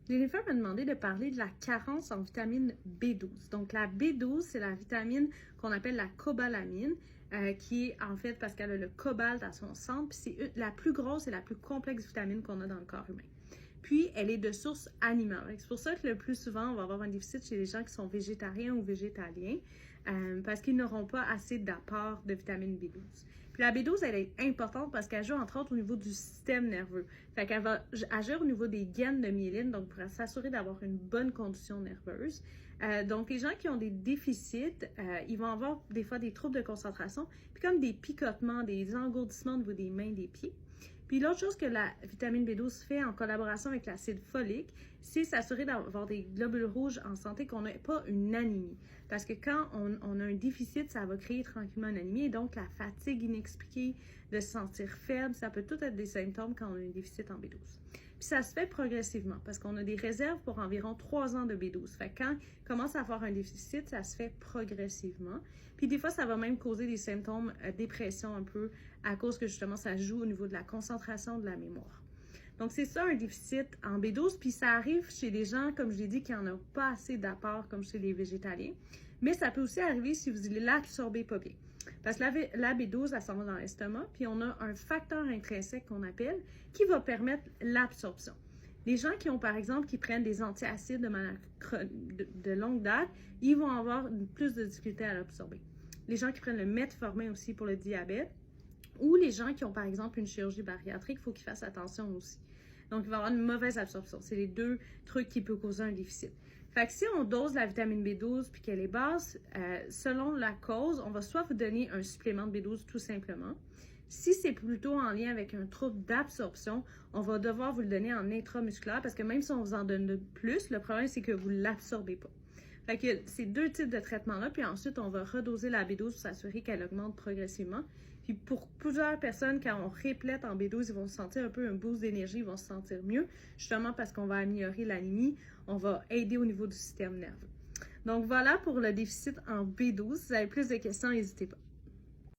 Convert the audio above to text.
Jennifer m'a demandé de parler de la carence en vitamine B12. Donc, la B12, c'est la vitamine qu'on appelle la cobalamine, qui est en fait parce qu'elle a le cobalt à son centre, puis c'est la plus grosse et la plus complexe vitamine qu'on a dans le corps humain. Puis, elle est de source animale. C'est pour ça que le plus souvent, on va avoir un déficit chez les gens qui sont végétariens ou végétaliens, parce qu'ils n'auront pas assez d'apport de vitamine B12. Puis la B12, elle est importante parce qu'elle joue entre autres au niveau du système nerveux. Fait qu'elle va agir au niveau des gaines de myéline, donc pour s'assurer d'avoir une bonne condition nerveuse. Donc les gens qui ont des déficits, ils vont avoir des fois des troubles de concentration, puis comme des picotements, des engourdissements au niveau des mains, des pieds. Puis l'autre chose que la vitamine B12 fait en collaboration avec l'acide folique, c'est s'assurer d'avoir des globules rouges en santé, qu'on n'ait pas une anémie. Parce que quand on a un déficit, ça va créer tranquillement une anémie et donc la fatigue inexpliquée, de se sentir faible, ça peut tout être des symptômes quand on a un déficit en B12. Puis ça se fait progressivement parce qu'on a des réserves pour environ 3 ans de B12. Fait que quand il commence à avoir un déficit, ça se fait progressivement. Puis des fois, ça va même causer des symptômes dépression un peu à cause que justement ça joue au niveau de la concentration, de la mémoire. Donc c'est ça un déficit en B12, puis ça arrive chez des gens, comme je l'ai dit, qui n'en ont pas assez d'apport comme chez les végétaliens. Mais ça peut aussi arriver si vous l'absorbez pas bien. Parce que la B12, elle s'en va dans l'estomac, puis on a un facteur intrinsèque qu'on appelle qui va permettre l'absorption. Les gens qui ont, par exemple, qui prennent des antiacides de longue date, ils vont avoir plus de difficulté à l'absorber. Les gens qui prennent le metformin aussi pour le diabète, ou les gens qui ont, par exemple, une chirurgie bariatrique, il faut qu'ils fassent attention aussi. Donc, il va y avoir une mauvaise absorption. C'est les deux trucs qui peuvent causer un déficit. Fait que si on dose la vitamine B12 puis qu'elle est basse, selon la cause, on va soit vous donner un supplément de B12 tout simplement. Si c'est plutôt en lien avec un trouble d'absorption, on va devoir vous le donner en intramusculaire parce que même si on vous en donne plus, le problème c'est que vous ne l'absorbez pas. Fait que c'est deux types de traitements-là, puis ensuite on va redoser la B12 pour s'assurer qu'elle augmente progressivement. Puis pour plusieurs personnes, quand on réplète en B12, ils vont se sentir un peu un boost d'énergie, ils vont se sentir mieux, justement parce qu'on va améliorer l'anémie, on va aider au niveau du système nerveux. Donc voilà pour le déficit en B12. Si vous avez plus de questions, n'hésitez pas.